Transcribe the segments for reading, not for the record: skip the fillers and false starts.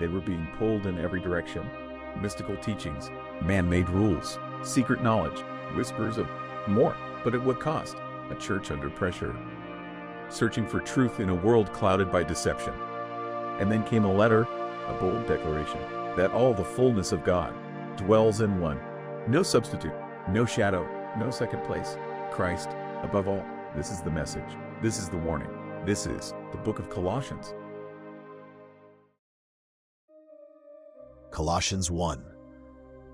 They were being pulled in every direction. Mystical teachings, man-made rules, secret knowledge, whispers of more, but at what cost? A church under pressure, searching for truth in a world clouded by deception. And then came a letter, a bold declaration, that all the fullness of God dwells in one. No substitute, no shadow, no second place. Christ above all. This is the message. This is the warning. This is the Book of Colossians. Colossians 1.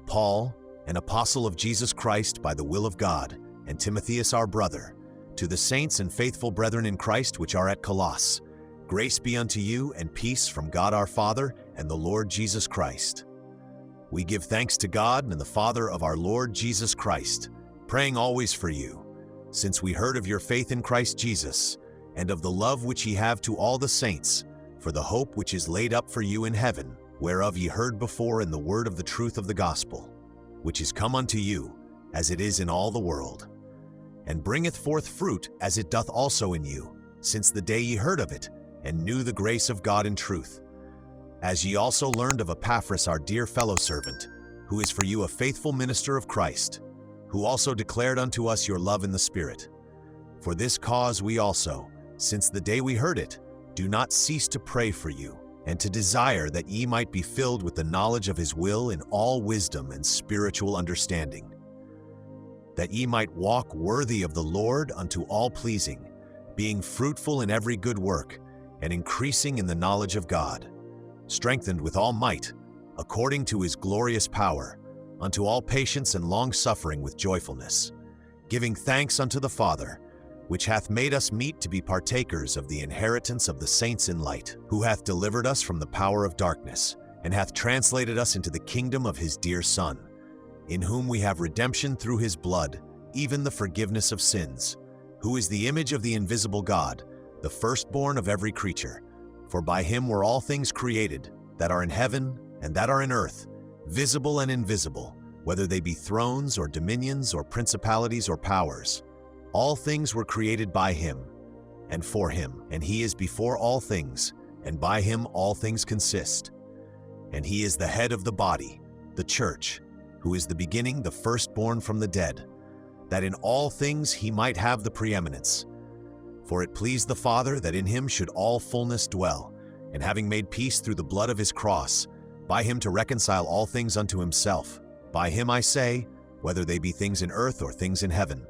Paul, an apostle of Jesus Christ by the will of God, and Timotheus our brother, to the saints and faithful brethren in Christ which are at Colossus, grace be unto you and peace from God our Father and the Lord Jesus Christ. We give thanks to God and the Father of our Lord Jesus Christ, praying always for you, since we heard of your faith in Christ Jesus, and of the love which ye have to all the saints, for the hope which is laid up for you in heaven, whereof ye heard before in the word of the truth of the gospel, which is come unto you, as it is in all the world, and bringeth forth fruit as it doth also in you, since the day ye heard of it, and knew the grace of God in truth. As ye also learned of Epaphras our dear fellow servant, who is for you a faithful minister of Christ, who also declared unto us your love in the Spirit. For this cause we also, since the day we heard it, do not cease to pray for you, and to desire that ye might be filled with the knowledge of his will in all wisdom and spiritual understanding, that ye might walk worthy of the Lord unto all pleasing, being fruitful in every good work, and increasing in the knowledge of God, strengthened with all might, according to his glorious power, unto all patience and long-suffering with joyfulness, giving thanks unto the Father, which hath made us meet to be partakers of the inheritance of the saints in light, who hath delivered us from the power of darkness, and hath translated us into the kingdom of his dear Son, in whom we have redemption through his blood, even the forgiveness of sins, who is the image of the invisible God, the firstborn of every creature. For by him were all things created, that are in heaven and that are in earth, visible and invisible, whether they be thrones or dominions or principalities or powers. All things were created by him, and for him, and he is before all things, and by him all things consist. And he is the head of the body, the church, who is the beginning, the firstborn from the dead, that in all things he might have the preeminence. For it pleased the Father that in him should all fullness dwell, and having made peace through the blood of his cross, by him to reconcile all things unto himself. By him I say, whether they be things in earth or things in heaven.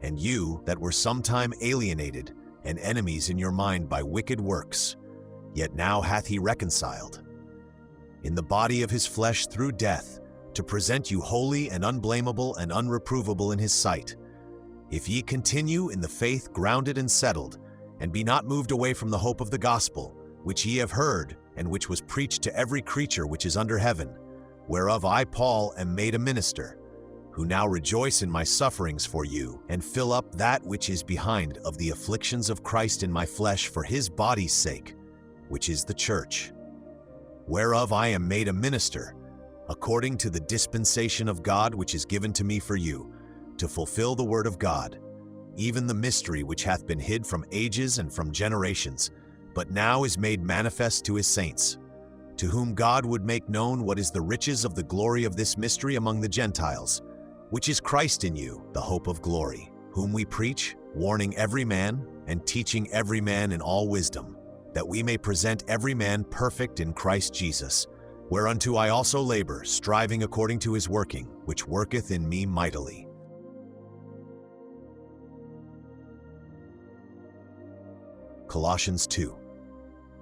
And you that were sometime alienated and enemies in your mind by wicked works, yet now hath he reconciled in the body of his flesh through death, to present you holy and unblameable and unreprovable in his sight. If ye continue in the faith grounded and settled, and be not moved away from the hope of the gospel, which ye have heard, and which was preached to every creature which is under heaven, whereof I, Paul, am made a minister, who now rejoice in my sufferings for you, and fill up that which is behind of the afflictions of Christ in my flesh for his body's sake, which is the church, whereof I am made a minister, according to the dispensation of God which is given to me for you, to fulfill the word of God, even the mystery which hath been hid from ages and from generations, but now is made manifest to his saints, to whom God would make known what is the riches of the glory of this mystery among the Gentiles, which is Christ in you, the hope of glory, whom we preach, warning every man and teaching every man in all wisdom, that we may present every man perfect in Christ Jesus, whereunto I also labor, striving according to his working, which worketh in me mightily. Colossians 2.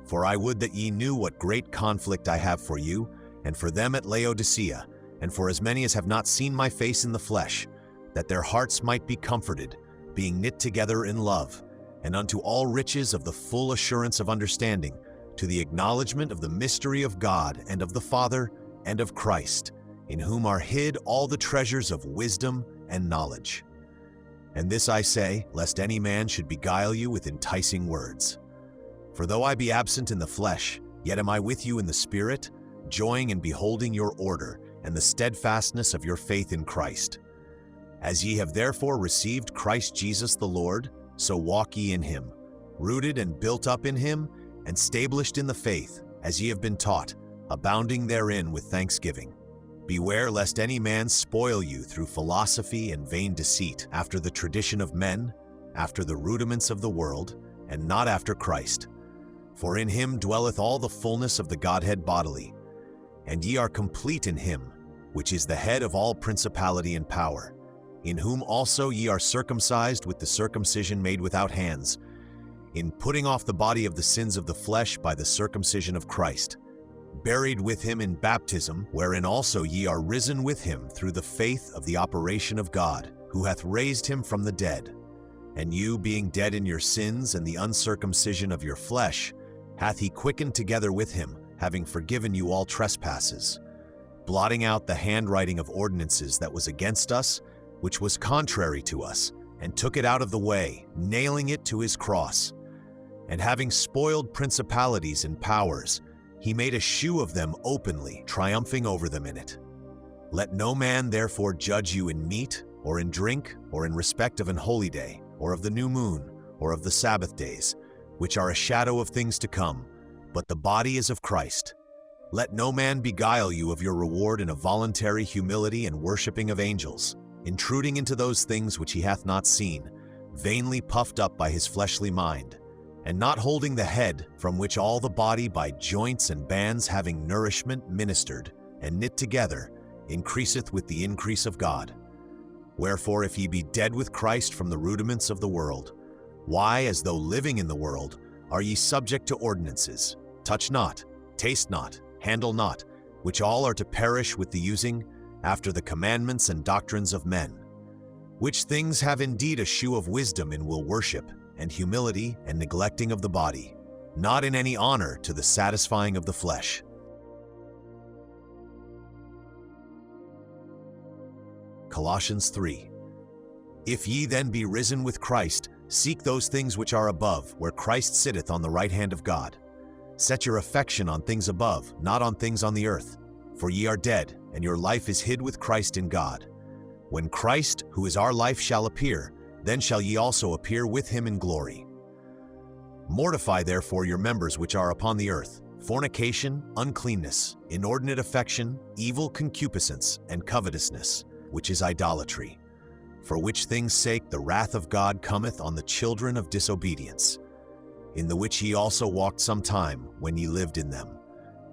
For I would that ye knew what great conflict I have for you, and for them at Laodicea, and for as many as have not seen my face in the flesh, that their hearts might be comforted, being knit together in love, and unto all riches of the full assurance of understanding, to the acknowledgement of the mystery of God and of the Father and of Christ, in whom are hid all the treasures of wisdom and knowledge. And this I say, lest any man should beguile you with enticing words. For though I be absent in the flesh, yet am I with you in the Spirit, joying in beholding your order and the steadfastness of your faith in Christ. As ye have therefore received Christ Jesus the Lord, so walk ye in him, rooted and built up in him, and stablished in the faith, as ye have been taught, abounding therein with thanksgiving. Beware lest any man spoil you through philosophy and vain deceit, after the tradition of men, after the rudiments of the world, and not after Christ. For in him dwelleth all the fullness of the Godhead bodily, and ye are complete in him, which is the head of all principality and power, in whom also ye are circumcised with the circumcision made without hands, in putting off the body of the sins of the flesh by the circumcision of Christ, buried with him in baptism, wherein also ye are risen with him through the faith of the operation of God, who hath raised him from the dead. And you, being dead in your sins and the uncircumcision of your flesh, hath he quickened together with him, having forgiven you all trespasses, blotting out the handwriting of ordinances that was against us, which was contrary to us, and took it out of the way, nailing it to his cross. And having spoiled principalities and powers, he made a shoe of them openly, triumphing over them in it. Let no man therefore judge you in meat, or in drink, or in respect of an holy day, or of the new moon, or of the Sabbath days, which are a shadow of things to come, but the body is of Christ. Let no man beguile you of your reward in a voluntary humility and worshipping of angels, intruding into those things which he hath not seen, vainly puffed up by his fleshly mind, and not holding the head, from which all the body by joints and bands having nourishment ministered, and knit together, increaseth with the increase of God. Wherefore if ye be dead with Christ from the rudiments of the world, why, as though living in the world, are ye subject to ordinances? Touch not, taste not, handle not, which all are to perish with the using, after the commandments and doctrines of men. Which things have indeed a shew of wisdom in will worship, and humility and neglecting of the body, not in any honor to the satisfying of the flesh. Colossians 3. If ye then be risen with Christ, seek those things which are above, where Christ sitteth on the right hand of God. Set your affection on things above, not on things on the earth. For ye are dead, and your life is hid with Christ in God. When Christ, who is our life, shall appear, then shall ye also appear with him in glory. Mortify therefore your members which are upon the earth, fornication, uncleanness, inordinate affection, evil concupiscence, and covetousness, which is idolatry. For which things' sake the wrath of God cometh on the children of disobedience, in the which ye also walked some time when ye lived in them.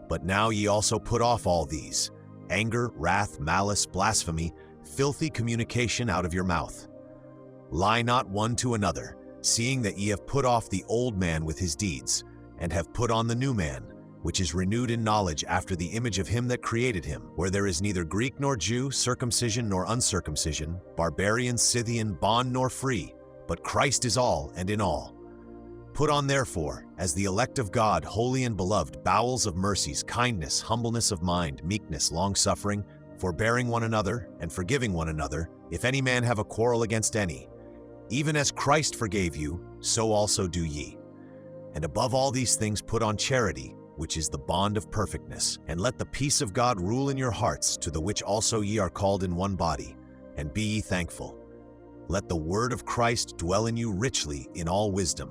But now ye also put off all these: anger, wrath, malice, blasphemy, filthy communication out of your mouth. Lie not one to another, seeing that ye have put off the old man with his deeds, and have put on the new man, which is renewed in knowledge after the image of him that created him, where there is neither Greek nor Jew, circumcision nor uncircumcision, barbarian, Scythian, bond nor free, but Christ is all and in all. Put on therefore, as the elect of God, holy and beloved, bowels of mercies, kindness, humbleness of mind, meekness, long-suffering, forbearing one another, and forgiving one another, if any man have a quarrel against any. Even as Christ forgave you, so also do ye. And above all these things put on charity, which is the bond of perfectness. And let the peace of God rule in your hearts, to the which also ye are called in one body, and be ye thankful. Let the word of Christ dwell in you richly in all wisdom,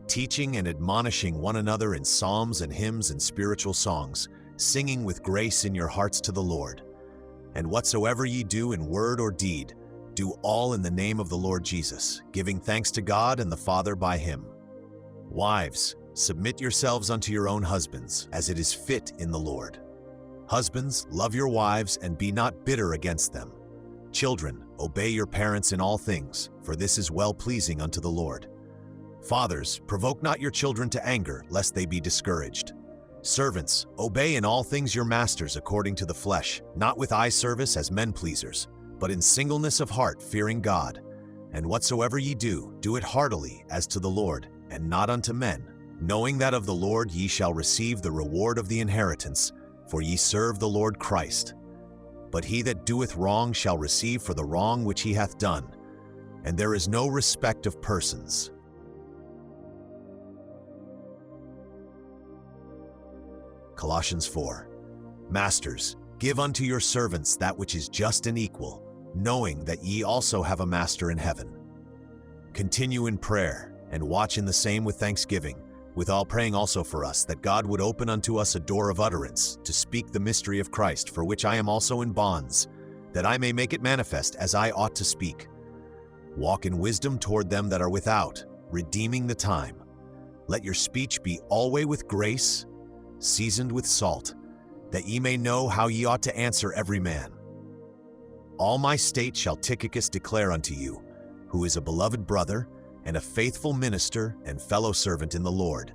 teaching and admonishing one another in psalms and hymns and spiritual songs, singing with grace in your hearts to the Lord. And whatsoever ye do in word or deed, do all in the name of the Lord Jesus, giving thanks to God and the Father by him. Wives, submit yourselves unto your own husbands, as it is fit in the Lord. Husbands, love your wives, and be not bitter against them. Children, obey your parents in all things, for this is well-pleasing unto the Lord. Fathers, provoke not your children to anger, lest they be discouraged. Servants, obey in all things your masters according to the flesh, not with eye service as men-pleasers, but in singleness of heart, fearing God. And whatsoever ye do, do it heartily, as to the Lord, and not unto men, knowing that of the Lord ye shall receive the reward of the inheritance, for ye serve the Lord Christ. But he that doeth wrong shall receive for the wrong which he hath done, and there is no respect of persons. Colossians 4. Masters, give unto your servants that which is just and equal, knowing that ye also have a master in heaven. Continue in prayer, and watch in the same with thanksgiving. withal praying also for us, that God would open unto us a door of utterance, to speak the mystery of Christ, for which I am also in bonds, that I may make it manifest as I ought to speak. Walk in wisdom toward them that are without, redeeming the time. Let your speech be always with grace, seasoned with salt, that ye may know how ye ought to answer every man. All my state shall Tychicus declare unto you, who is a beloved brother, and a faithful minister and fellow servant in the Lord,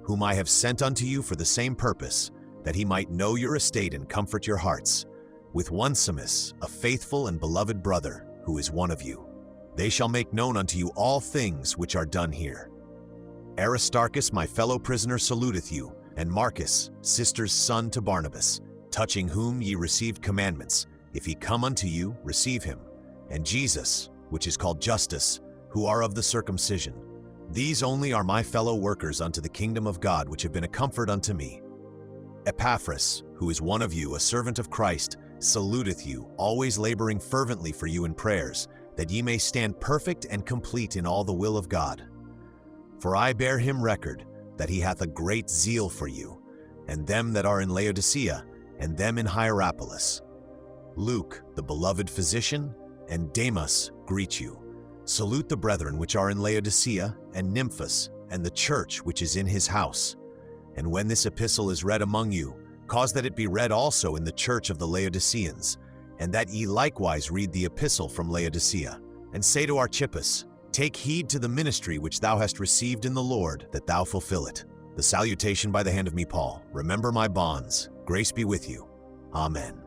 whom I have sent unto you for the same purpose, that he might know your estate and comfort your hearts, with Onesimus, a faithful and beloved brother, who is one of you. They shall make known unto you all things which are done here. Aristarchus, my fellow prisoner, saluteth you, and Marcus, sister's son to Barnabas, touching whom ye received commandments. If he come unto you, receive him. And Jesus, which is called Justus, who are of the circumcision. These only are my fellow workers unto the kingdom of God, which have been a comfort unto me. Epaphras, who is one of you, a servant of Christ, saluteth you, always laboring fervently for you in prayers, that ye may stand perfect and complete in all the will of God. For I bear him record, that he hath a great zeal for you, and them that are in Laodicea, and them in Hierapolis. Luke, the beloved physician, and Demas greet you. Salute the brethren which are in Laodicea, and Nymphas, and the church which is in his house. And when this epistle is read among you, cause that it be read also in the church of the Laodiceans, and that ye likewise read the epistle from Laodicea. And say to Archippus, take heed to the ministry which thou hast received in the Lord, that thou fulfill it. The salutation by the hand of me, Paul. Remember my bonds. Grace be with you. Amen.